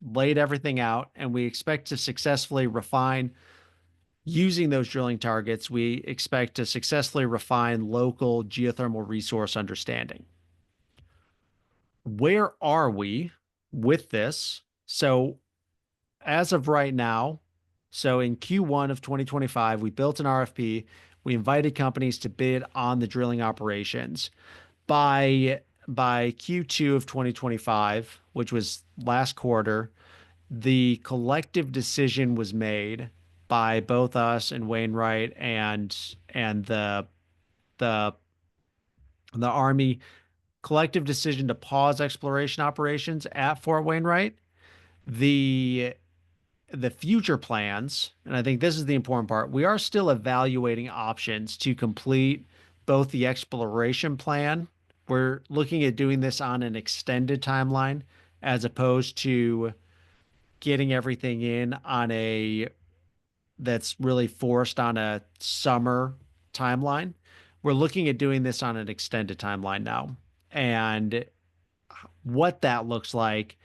laid everything out, and we expect to successfully refine using those drilling targets. We expect to successfully refine local geothermal resource understanding. Where are we with this? So as of right now, so in Q1 of 2025, we built an RFP. We invited companies to bid on the drilling operations. By Q2 of 2025, which was last quarter, the collective decision was made by both us and Wainwright and the the Army, collective decision to pause exploration operations at Fort Wainwright. The the future plans, and I think this is the important part, we are still evaluating options to complete both the exploration plan. We're looking at doing this on an extended timeline as opposed to getting everything in on a that's really forced on a summer timeline. We're looking at doing this on an extended timeline now. And what that looks like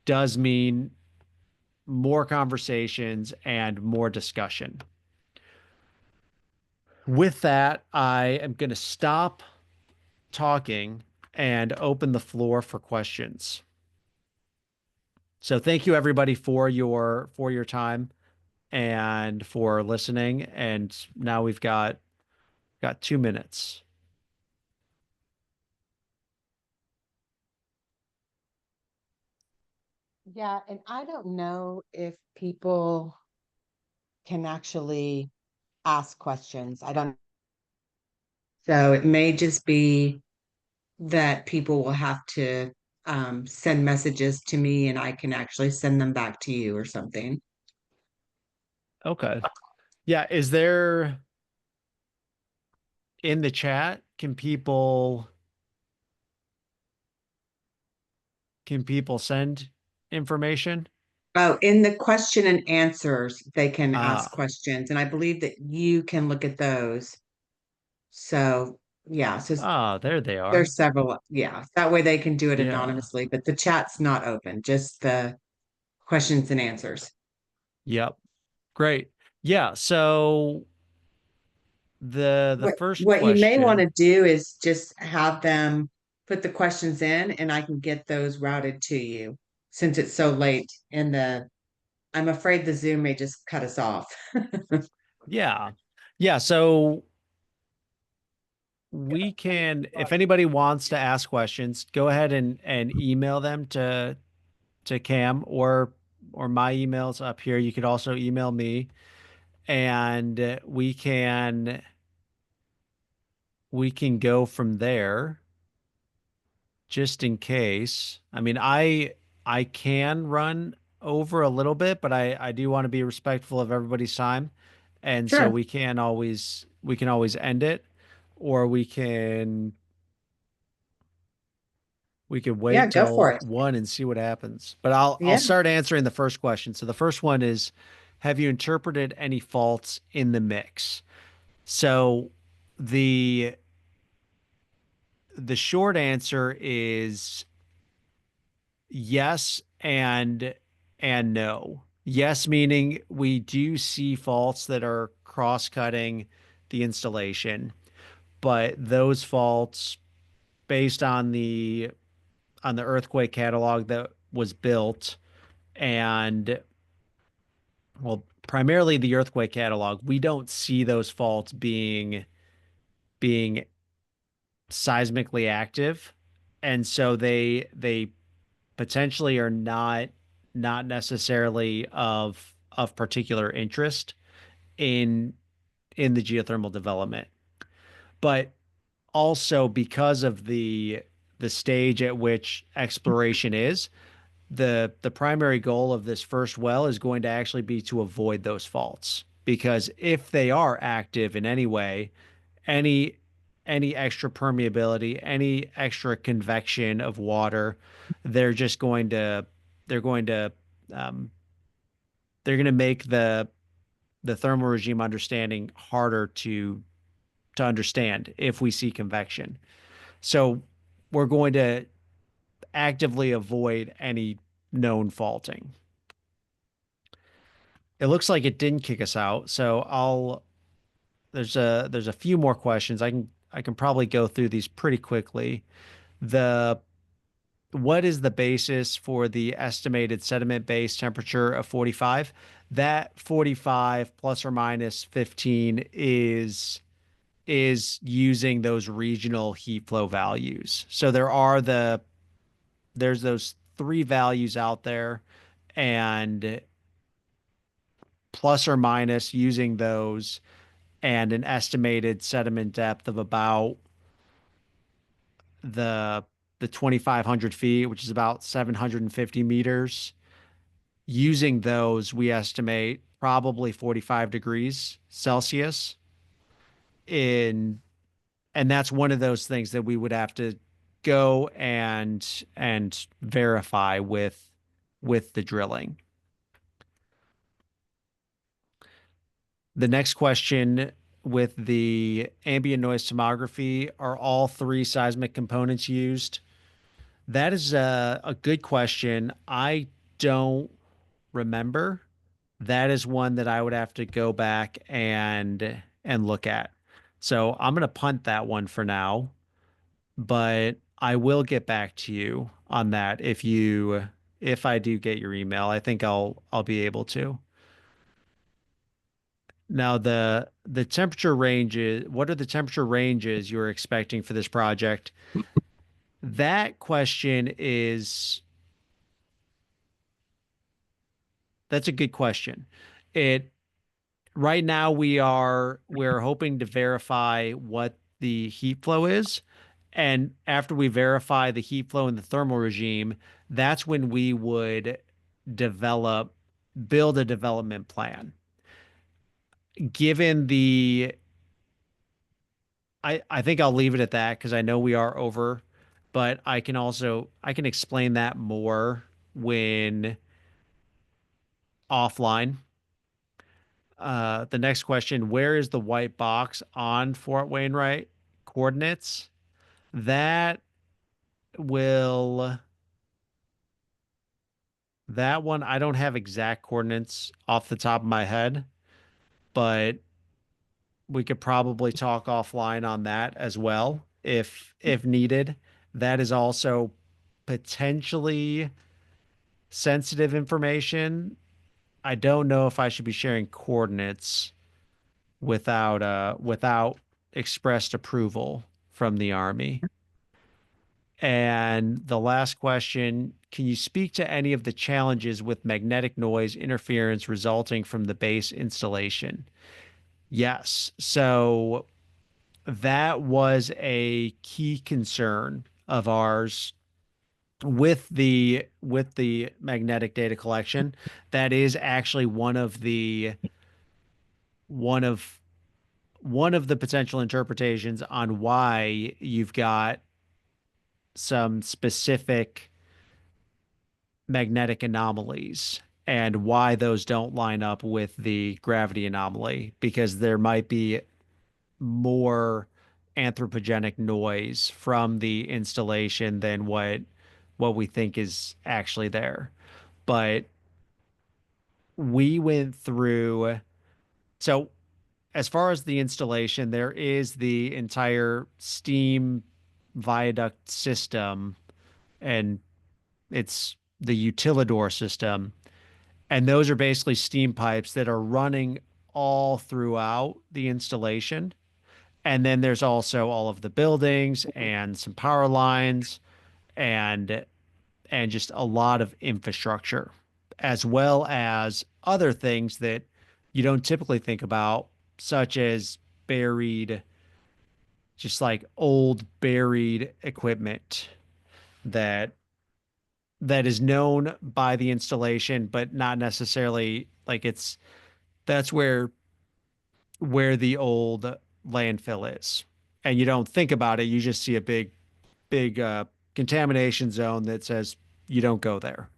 does mean more conversations and more discussion. With that, I am going to stop talking and open the floor for questions. So thank you everybody for your time and for listening. And now we've got 2 minutes. Yeah, and I don't know if people can actually ask questions. I don't. So it may just be that people will have to send messages to me and I can actually send them back to you or something. Okay. Yeah. Is there in the chat, can people send information? Oh, in the question and answers, they can ask Ah, questions, and I believe that you can look at those. So, yeah, so there they are. there's several, yeah, that way they can do it Yeah. anonymously, but the chat's not open, just the questions and answers. Yep. Great. Yeah. So the first What you may want question. to do is just have them put the questions in and I can get those routed to you since it's so late in the, I'm afraid the Zoom may just cut us off. Yeah. Yeah. So we can, if anybody wants to ask questions, go ahead and email them to Cam or my emails up here. You could also email me, and we can go from there just in case. I mean, I can run over a little bit, but I do want to be respectful of everybody's time. And so Sure. we can always end it, or we could Yeah, wait go for till it. one and see what happens. But I'll Yeah. start answering the first question. So the first one is, have you interpreted any faults in the mix? So the the short answer is yes and no. Yes, meaning we do see faults that are cross-cutting the installation, but those faults, based on the earthquake catalog that was built, and well, primarily the earthquake catalog, we don't see those faults being seismically active, and so they potentially are not necessarily of particular interest in the geothermal development. But also because of the stage at which exploration is, the primary goal of this first well is going to actually be to avoid those faults. Because if they are active in any way, any any extra permeability, any extra convection of water, they're just going to they're going to um, they're going to make the thermal regime understanding harder to understand if we see convection. So we're going to actively avoid any known faulting. It looks like it didn't kick us out, so I'll there's a few more questions. I can probably go through these pretty quickly. The What is the basis for the estimated sediment base temperature of 45? That 45 plus or minus 15 is using those regional heat flow values. So there's those three values out there, and plus or minus using those, and an estimated sediment depth of about the the 2,500 feet, which is about 750 meters. Using those, we estimate probably 45 degrees Celsius in, and that's one of those things that we would have to go and verify with the drilling. The next question, with the ambient noise tomography, are all three seismic components used? That is a good question. I don't remember. That is one that I would have to go back and look at. So I'm going to punt that one for now, but I will get back to you on that if I do get your email. I think I'll be able to. Now the temperature ranges, what are the temperature ranges you're expecting for this project? That question is That's a good question. It Right now we're hoping to verify what the heat flow is. And after we verify the heat flow in the thermal regime, that's when we would develop, build a development plan. Given the, I think I'll leave it at that because I know we are over, but I can explain that more when offline. The next question, where is the white box on Fort Wainwright coordinates? That will, that one, I don't have exact coordinates off the top of my head, but we could probably talk offline on that as well if needed. That is also potentially sensitive information. I don't know if I should be sharing coordinates without expressed approval from the Army. And the last question, can you speak to any of the challenges with magnetic noise interference resulting from the base installation? Yes. So that was a key concern of ours with the magnetic data collection. That is actually one of one of the potential interpretations on why you've got some specific magnetic anomalies and why those don't line up with the gravity anomaly, because there might be more anthropogenic noise from the installation than what we think is actually there. But we went through, so as far as the installation, there is the entire steam viaduct system and it's the utilidor system. And those are basically steam pipes that are running all throughout the installation. And then there's also all of the buildings and some power lines and just a lot of infrastructure, as well as other things that you don't typically think about, such as buried, just like old buried equipment that is known by the installation, but not necessarily like that's where the old landfill is. And you don't think about it, you just see a big contamination zone that says you don't go there.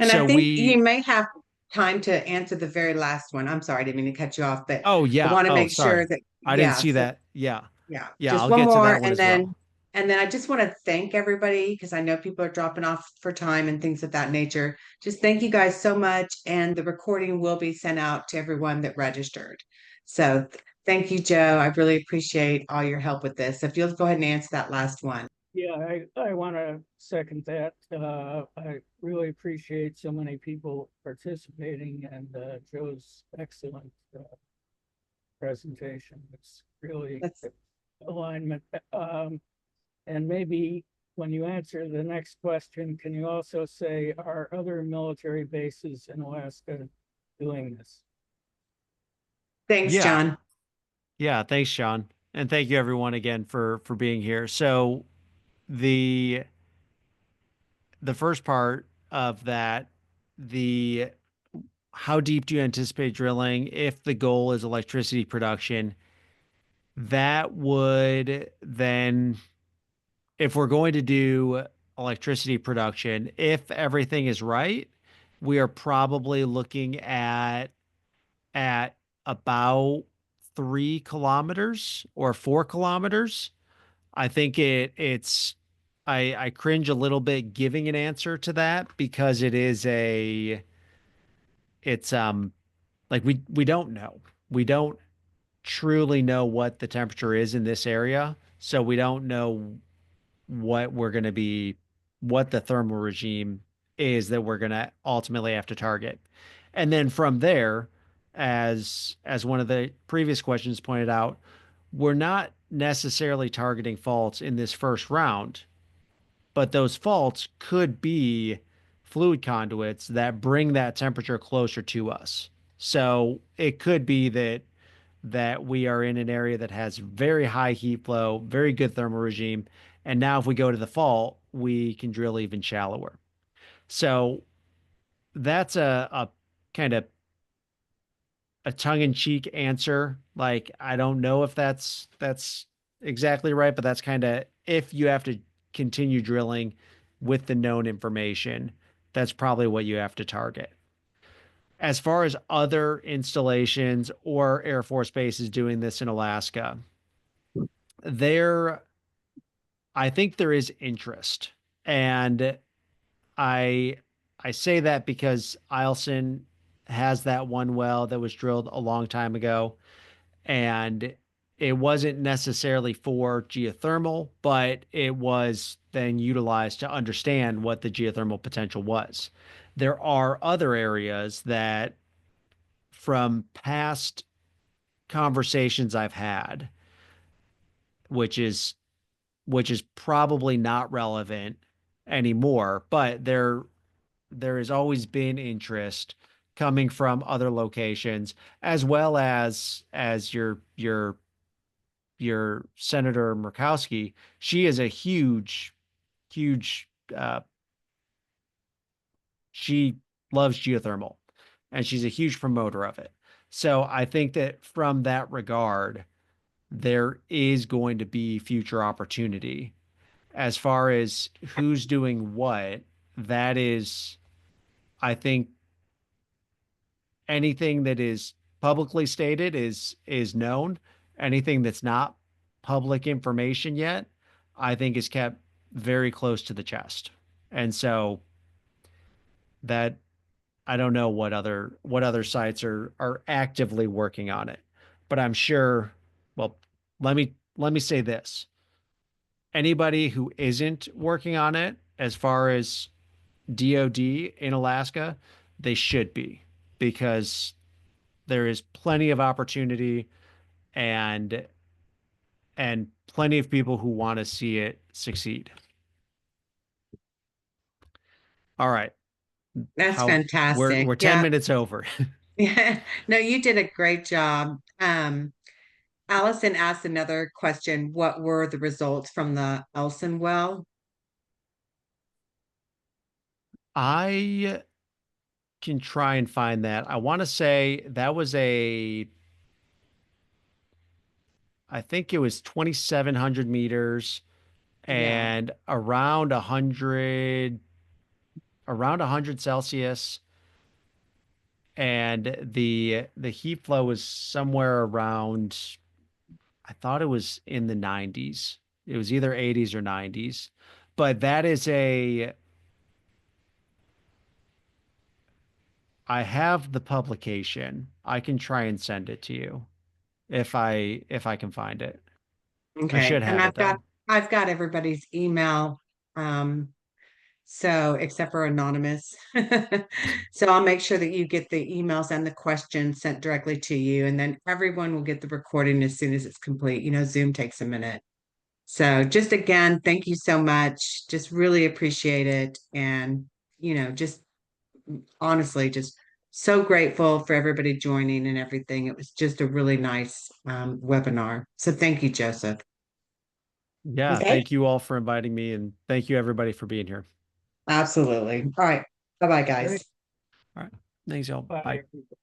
And I So think you we may have time to answer the very last one. I'm sorry, I didn't mean to cut you off, but Oh I yeah. want to Oh, make sure sorry. that, I didn't yeah. see So that. Yeah. yeah, Yeah, just I'll one get to more, that one as well. and then I just want to thank everybody because I know people are dropping off for time and things of that nature. Just thank you guys so much, and the recording will be sent out to everyone that registered. So thank you, Joe. I really appreciate all your help with this. If you'll go ahead and answer that last one. Yeah, I want to second that. I really appreciate so many people participating and Joe's excellent presentation. It's really That's alignment. And maybe when you answer the next question, can you also say, are other military bases in Alaska doing this? thanks, Yeah. John. Yeah, thanks, Sean. And thank you everyone again for being here. So the the first part of that, the how deep do you anticipate drilling if the goal is electricity production? That would then, if we're going to do electricity production, if everything is right, we are probably looking at about 3 kilometers or 4 kilometers. I think I cringe a little bit giving an answer to that because it's like we don't know. We don't truly know what the temperature is in this area, so we don't know what we're going to be, what the thermal regime is that we're going to ultimately have to target. And then from there, as one of the previous questions pointed out, we're not necessarily targeting faults in this first round, but those faults could be fluid conduits that bring that temperature closer to us. So it could be that we are in an area that has very high heat flow, very good thermal regime. And now if we go to the fault, we can drill even shallower. So that's a kind of a tongue-in-cheek answer. Like, I don't know if that's exactly right, but that's kind of, if you have to continue drilling with the known information, that's probably what you have to target. As far as other installations or Air Force bases doing this in Alaska, there, I think there is interest. And I I say that because Eielson has that one well that was drilled a long time ago, and it wasn't necessarily for geothermal, but it was then utilized to understand what the geothermal potential was. There are other areas that, from past conversations I've had, which is probably not relevant anymore, but there has always been interest coming from other locations, as well as your Senator Murkowski. She is a huge uh she loves geothermal, and she's a huge promoter of it. So I think that from that regard, there is going to be future opportunity. As far as who's doing what, that is, I think, anything that is publicly stated is known. Anything that's not public information yet, I think is kept very close to the chest. And so that, I don't know what other sites are actively working on it, but I'm sure. Well, let me say this: anybody who isn't working on it, as far as DoD in Alaska, they should be, because there is plenty of opportunity and plenty of people who want to see it succeed. All right. That's How fantastic. we're 10 Yeah. minutes over. Yeah. No, you did a great job. Allison asked another question. What were the results from the Elson well? I can try and find that. I want to say that was I think it was 2,700 meters Yeah. and around 100 Celsius, and the heat flow was somewhere around, I thought it was in the 90s. It was either 80s or 90s. But that is I have the publication. I can try and send it to you if I can find it. I Okay. should And have it though. I've got everybody's email. Um, so except for anonymous. So I'll make sure that you get the emails and the questions sent directly to you, and then everyone will get the recording as soon as it's complete. You know, Zoom takes a minute. So just again, thank you so much. Just really appreciate it. And, just honestly, just so grateful for everybody joining and everything. It was just a really nice webinar. So thank you, Joseph. Yeah, Okay. thank you all for inviting me, and thank you everybody for being here. Absolutely. All right. Bye bye, guys. Great. All right. Thanks, y'all. Bye, Bye. everybody.